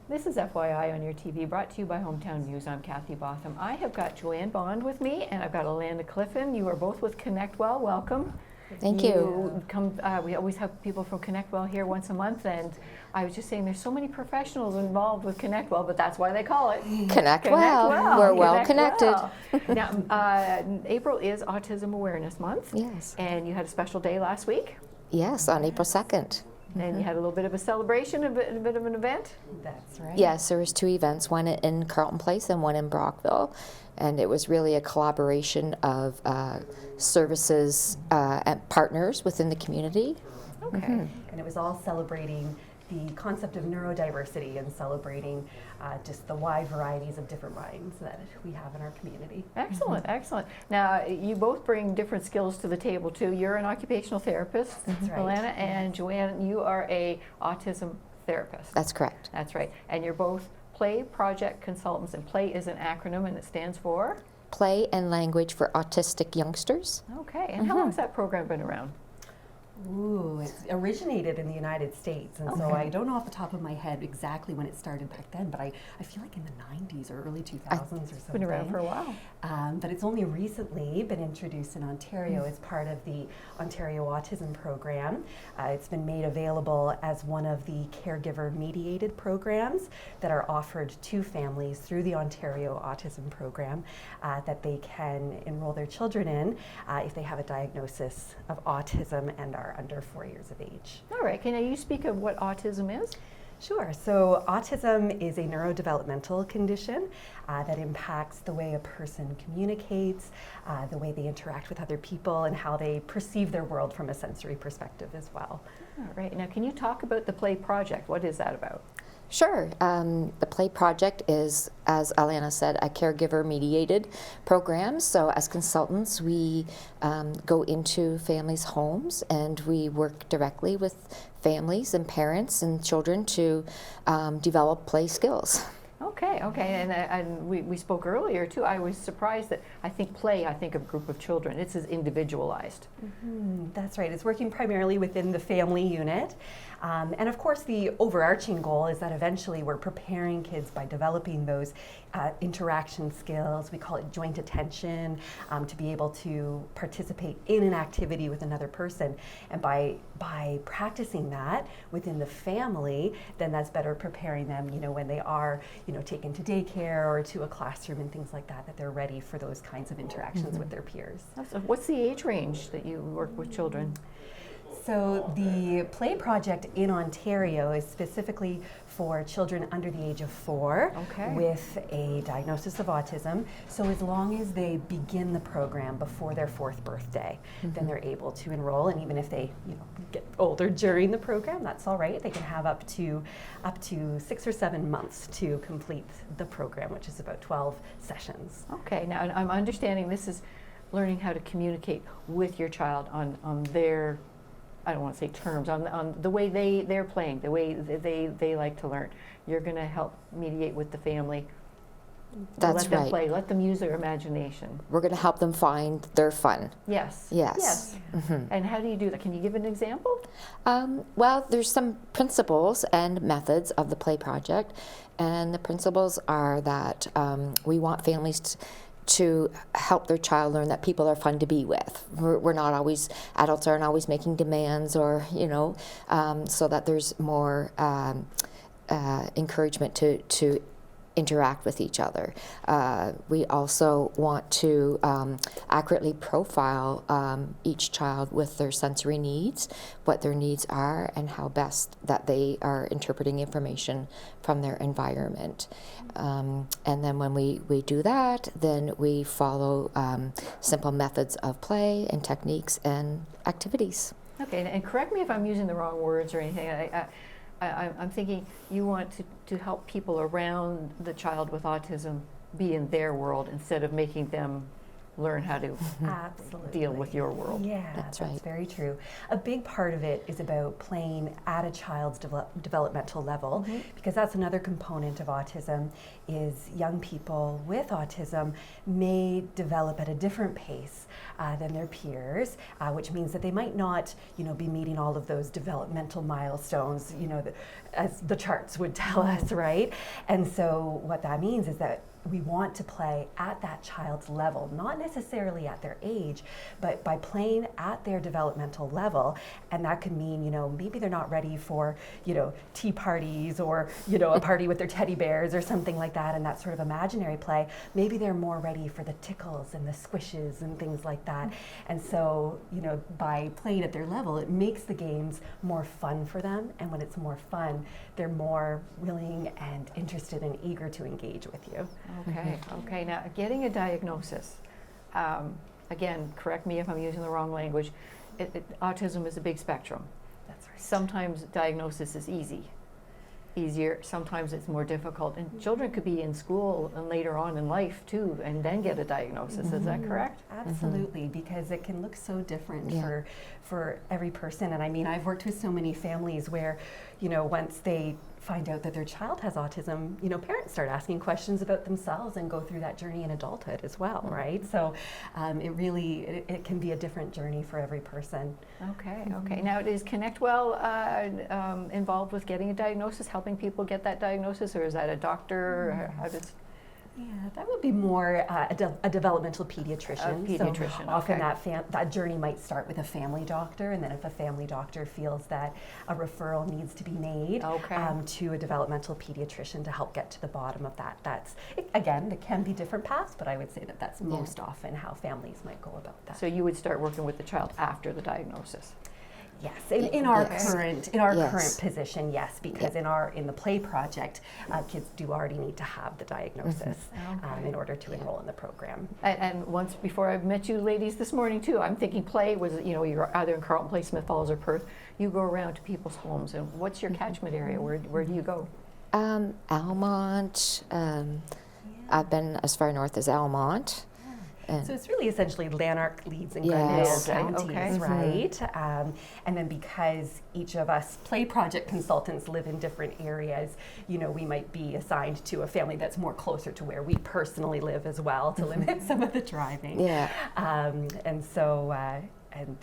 This is FYI on your TV, brought to you by Hometown News. I'm Kathy Botham. I have got Joanne Bond with me, and I've got Alana Cliffen. You are both with ConnectWell. Welcome. Thank you. Come. We always have people from ConnectWell here once a month, and I was just saying there's so many professionals involved with ConnectWell, but that's why they call it ConnectWell. We're well connected. Now, April is Autism Awareness Month. Yes. And you had a special day last week. Yes, on April 2nd. And you had a little bit of a celebration, a bit of an event? That's right. Yes, there was 2 events, one in Carleton Place and one in Brockville. And it was really a collaboration of services and partners within the community. Okay. And it was all celebrating the concept of neurodiversity and celebrating just the wide varieties of different minds that we have in our community. Excellent, excellent. Now, you both bring different skills to the table too. You're an occupational therapist, That's right. Alana, and Joanne, you are a autism therapist. That's correct. That's right. And you're both Play Project Consultants, and PLAY is an acronym and it stands for? Play and language for autistic youngsters. Okay, and how long has that program been around? Ooh, it originated in the United States, and so I don't know off the top of my head exactly when it started back then, but I feel like in the 90s or early 2000s or something. It's been around for a while. But it's only recently been introduced in Ontario as part of the Ontario Autism Program. It's been made available as one of the caregiver-mediated programs that are offered to families through the Ontario Autism Program that they can enroll their children in if they have a diagnosis of autism and are under 4 years of age. All right, can you speak of what autism is? Sure. So autism is a neurodevelopmental condition that impacts the way a person communicates, the way they interact with other people, and how they perceive their world from a sensory perspective as well. All right, now can you talk about the Play Project? What is that about? Sure. The Play Project is, as Alana said, a caregiver-mediated program. So as consultants, we go into families' homes and we work directly with families and parents and children to develop play skills. Okay, and we spoke earlier too. I was surprised that I think of a group of children. It's as individualized. That's right. It's working primarily within the family unit. And of course, the overarching goal is that eventually we're preparing kids by developing those interaction skills. We call it joint attention, to be able to participate in an activity with another person. And by practicing that within the family, then that's better preparing them, when they are, taken to daycare or to a classroom and things like that, that they're ready for those kinds of interactions with their peers. What's the age range that you work with children? So the Play Project in Ontario is specifically for children under the age of 4 with a diagnosis of autism. So as long as they begin the program before their 4th birthday, then they're able to enroll. And even if they get older during the program, that's all right. They can have up to 6 or 7 months to complete the program, which is about 12 sessions. Okay, now I'm understanding this is learning how to communicate with your child on their, I don't want to say terms, on the way they're playing, the way they like to learn. You're going to help mediate with the family. That's let them right. play, let them use their imagination. We're going to help them find their fun. Yes. Yes. And how do you do that? Can you give an example? Well, there's some principles and methods of the Play Project, and the principles are that we want families to help their child learn that people are fun to be with. We're not always, adults aren't always making demands or, so that there's more encouragement to interact with each other. We also want to accurately profile each child with their sensory needs, what their needs are, and how best that they are interpreting information from their environment. And then when we do that, then we follow simple methods of play and techniques and activities. Okay, and correct me if I'm using the wrong words or anything. I'm thinking you want to help people around the child with autism be in their world instead of making them learn how to Absolutely. deal with your world. Yeah, That's that's right. very true. A big part of it is about playing at a child's developmental level, because that's another component of autism, is young people with autism may develop at a different pace than their peers, which means that they might not, be meeting all of those developmental milestones, as the charts would tell us, right? And so what that means is that we want to play at that child's level, not necessarily at their age, but by playing at their developmental level. And that could mean, maybe they're not ready for, tea parties or, a party with their teddy bears or something like that, and that sort of imaginary play. Maybe they're more ready for the tickles and the squishes and things like that. And so, by playing at their level, it makes the games more fun for them. And when it's more fun, they're more willing and interested and eager to engage with you. Okay. Now, getting a diagnosis, again, correct me if I'm using the wrong language, autism is a big spectrum. That's right. Sometimes diagnosis is easier, sometimes it's more difficult. And children could be in school and later on in life too, and then get a diagnosis, is that correct? Absolutely, because it can look so different Yeah. for every person. And I mean, I've worked with so many families where, once they find out that their child has autism, parents start asking questions about themselves and go through that journey in adulthood as well, right? So it can be a different journey for every person. Okay. Now, is ConnectWell involved with getting a diagnosis, helping people get that diagnosis, or is that a doctor? Or how does? Yeah, that would be more a developmental pediatrician. A pediatrician, So often okay. that journey might start with a family doctor, and then if a family doctor feels that a referral needs to be made to a developmental pediatrician to help get to the bottom of that. Again, it can be different paths, but I would say that that's most often how families might go about that. So you would start working with the child after the diagnosis? Yes, in our Yes. current Yes. position, yes, because in the play project, kids do already need to have the diagnosis in order to enroll in the program. And once before I met you ladies this morning too, I'm thinking play was, you're either in Carleton Place, Smith Falls, or Perth. You go around to people's homes, and what's your catchment area? Where do you go? Almont. I've been as far north as Almont. So it's really essentially Lanark, Leeds, and Yes. Glendale counties, Okay. right? And then because each of us play project consultants live in different areas, we might be assigned to a family that's more closer to where we personally live as well to limit some of the driving. Yeah. And so.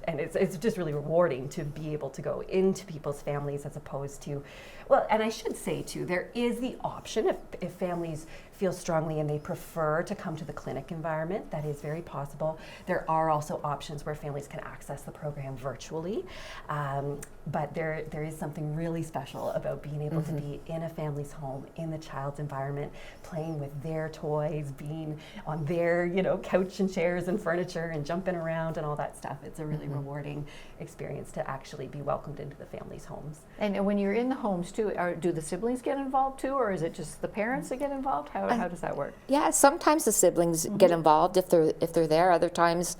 And it's just really rewarding to be able to go into people's families as opposed to, well, and I should say too, there is the option if families feel strongly and they prefer to come to the clinic environment, that is very possible. There are also options where families can access the program virtually, but there is something really special about being able to be in a family's home, in the child's environment, playing with their toys, being on their couch and chairs and furniture and jumping around and all that stuff. It's a really rewarding experience to actually be welcomed into the family's homes. And when you're in the homes too, do the siblings get involved too, or is it just the parents that get involved? How does that work? Yeah, sometimes the siblings get involved if they're there. Other times,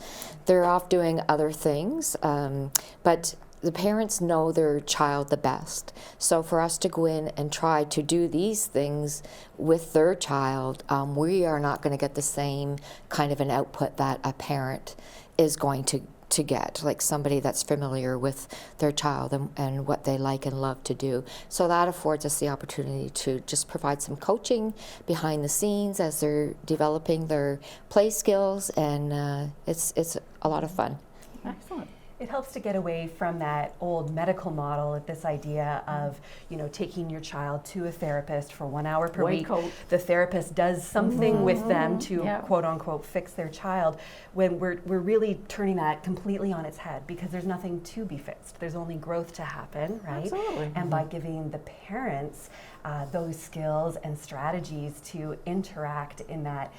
they're off doing other things. But the parents know their child the best. So for us to go in and try to do these things with their child, we are not going to get the same kind of an output that a parent is going to get, like somebody that's familiar with their child and what they like and love to do. So that affords us the opportunity to just provide some coaching behind the scenes as they're developing their play skills, and it's a lot of fun. Excellent. It helps to get away from that old medical model of this idea of, taking your child to a therapist for 1 hour per White week. coat. The therapist does something with them to Yeah. quote unquote fix their child, when we're really turning that completely on its head, because there's nothing to be fixed. There's only growth to happen, right? Absolutely. And by giving the parents those skills and strategies to interact in that,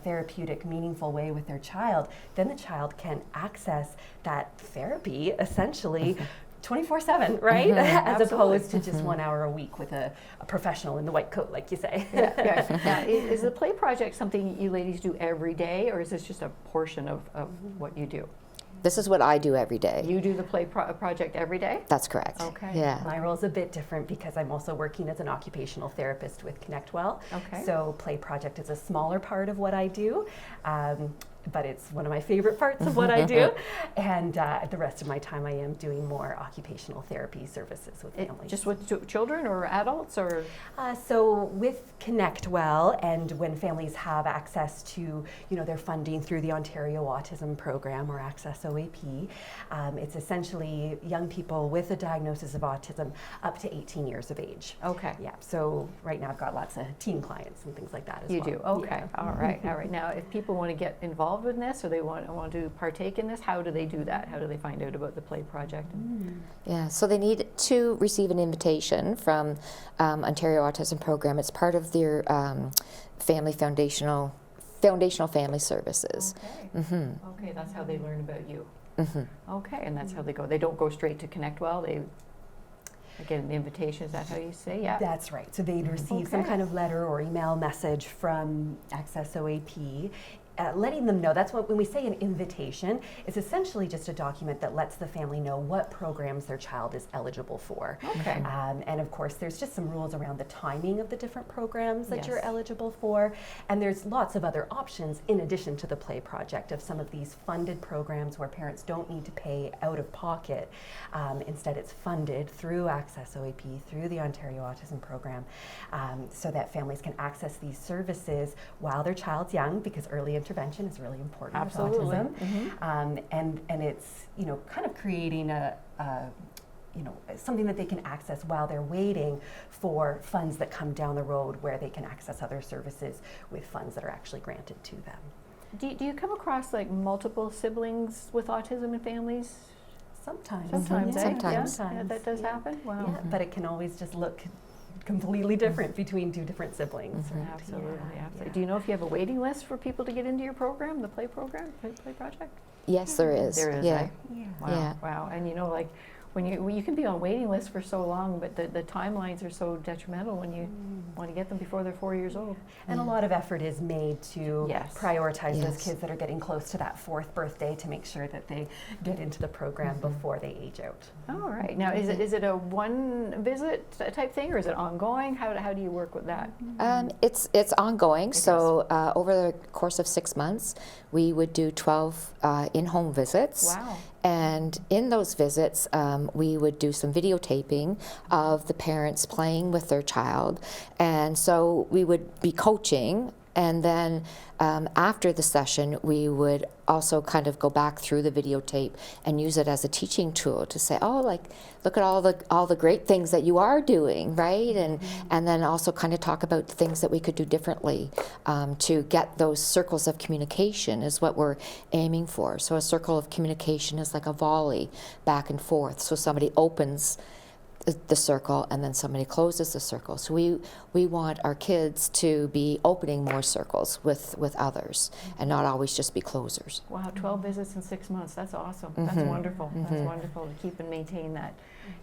therapeutic, meaningful way with their child, then the child can access that therapy essentially 24/7, right? As Absolutely. opposed to just 1 hour a week with a professional in the white coat, like you say. Yeah. Now, is the play project something you ladies do every day, or is this just a portion of what you do? This is what I do every day. You do the play project every day? That's correct. Okay. Yeah. My role is a bit different because I'm also working as an occupational therapist with ConnectWell. Okay. So Play Project is a smaller part of what I do. but it's one of my favorite parts of what I do. And the rest of my time I am doing more occupational therapy services with families. Just with children or adults or? So with ConnectWell, and when families have access to their funding through the Ontario Autism Program or Access OAP, it's essentially young people with a diagnosis of autism up to 18 years of age. Okay. Yeah, so right now I've got lots of teen clients and things like that as well. You do, okay, Yeah. all right. Now, if people want to get involved in this or they want to partake in this, how do they do that? How do they find out about the Play Project? Yeah, so they need to receive an invitation from Ontario Autism Program. It's part of their foundational family services. Okay. Okay, that's how they learn about you. Mm-hmm. Okay, and that's how they go. They don't go straight to ConnectWell. They get an invitation. Is that how you say? Yeah. That's right. So they'd receive some Okay. kind of letter or email message from Access OAP. Letting them know, that's what, when we say an invitation, it's essentially just a document that lets the family know what programs their child is eligible for. Okay. And of course, there's just some rules around the timing of the different programs that you're Yes. eligible for. And there's lots of other options in addition to the Play Project of some of these funded programs where parents don't need to pay out of pocket. Instead, it's funded through Access OAP, through the Ontario Autism Program, so that families can access these services while their child's young, because early intervention is really important Absolutely. with autism. Mhm. And it's kind of creating a something that they can access while they're waiting for funds that come down the road where they can access other services with funds that are actually granted to them. Do you come across like multiple siblings with autism in families? Sometimes. Sometimes, yeah, eh? Sometimes. Yeah, that does happen? Wow. Yeah, but it can always just look completely different between two different siblings. Right? Absolutely, Yeah, absolutely. yeah. Do you know if you have a waiting list for people to get into your program, the Play Program, Play Project? Yes, there is. There is, Yeah. right? Yeah. Wow, Yeah. wow. And like when you can be on waiting lists for so long, but the timelines are so detrimental when you want to get them before they're 4 years old. And a lot of effort is made to Yes. prioritize those Yes. kids that are getting close to that 4th birthday to make sure that they get into the program before they age out. All right. Now, is it a one visit type thing, or is it ongoing? How do you work with that? It's ongoing. So over the course of 6 months, we would do 12 in-home visits. Wow. And in those visits, we would do some videotaping of the parents playing with their child. And so we would be coaching. And then after the session, we would also kind of go back through the videotape and use it as a teaching tool to say, oh, like, look at all the great things that you are doing, right? And then also kind of talk about things that we could do differently to get those circles of communication is what we're aiming for. So a circle of communication is like a volley back and forth. So somebody opens the circle and then somebody closes the circle. So we want our kids to be opening more circles with others and not always just be closers. Wow, 12 visits in 6 months. That's awesome. That's wonderful. That's wonderful to keep and maintain that,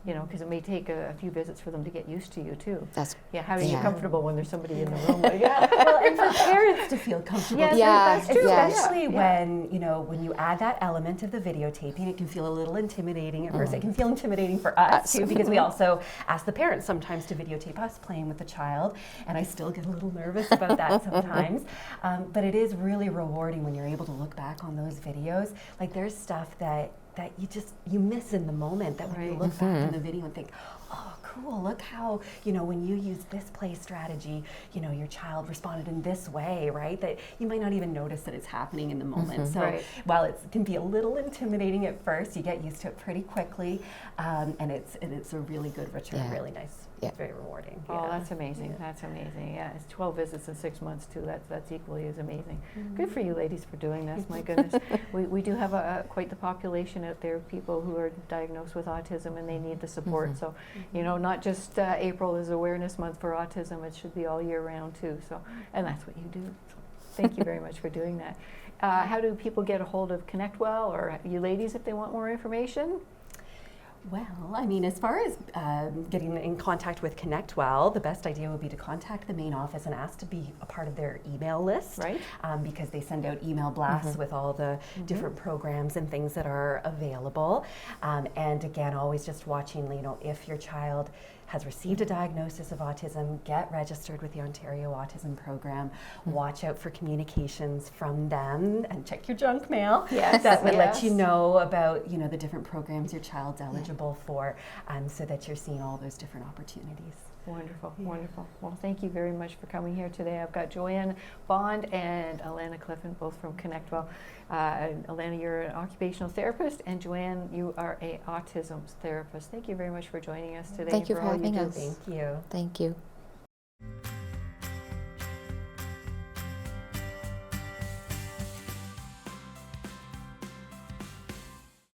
because it may take a few visits for them to get used to you too. That's Yeah, how are you Yeah. comfortable when there's somebody in the room? Yeah. Well, and for parents to feel comfortable. Yes, too, Yeah, that's true. especially Yeah. when you add that element of the videotaping, it can feel a little intimidating at first. It can feel intimidating for us too, because we also ask the parents sometimes to videotape us playing with the child, and I still get a little nervous about that sometimes. But it is really rewarding when you're able to look back on those videos. Like there's stuff that you miss in the moment, that when you Right. look back in the video and think, oh, cool, look how, when you use this play strategy, your child responded in this way, right? That you might not even notice that it's happening in the moment. So Right. while it can be a little intimidating at first, you get used to it pretty quickly, and it's a really good return, Yeah. really nice. Yeah. It's very rewarding. Oh, yeah. that's amazing. Yeah. That's amazing. Yeah, it's 12 visits in 6 months too. That's equally as amazing. Good for you ladies for doing this. My goodness, we do have quite the population out there of people who are diagnosed with autism and they need the support. So, not just April is Awareness Month for autism. It should be all year round too. So, and that's what you do. So, thank you very much for doing that. How do people get a hold of ConnectWell or you ladies if they want more information? Well, I mean, as far as getting in contact with ConnectWell, the best idea would be to contact the main office and ask to be a part of their email list, Right. Because they send out email blasts with all the different programs and things that are available. And again, always just watching, if your child has received a diagnosis of autism, get registered with the Ontario Autism Program. Watch out for communications from them and check your junk mail. Yes, That would let yes. you know about the different programs your child's eligible for, so that you're seeing all those different opportunities. Wonderful, wonderful. Well, thank you very much for coming here today. I've got Joanne Bond and Alana Cliffen, both from ConnectWell. Alana, you're an occupational therapist, and Joanne, you are an autism therapist. Thank you very much for joining us today. Thank you and for all you having do. us. Thank you. Thank you.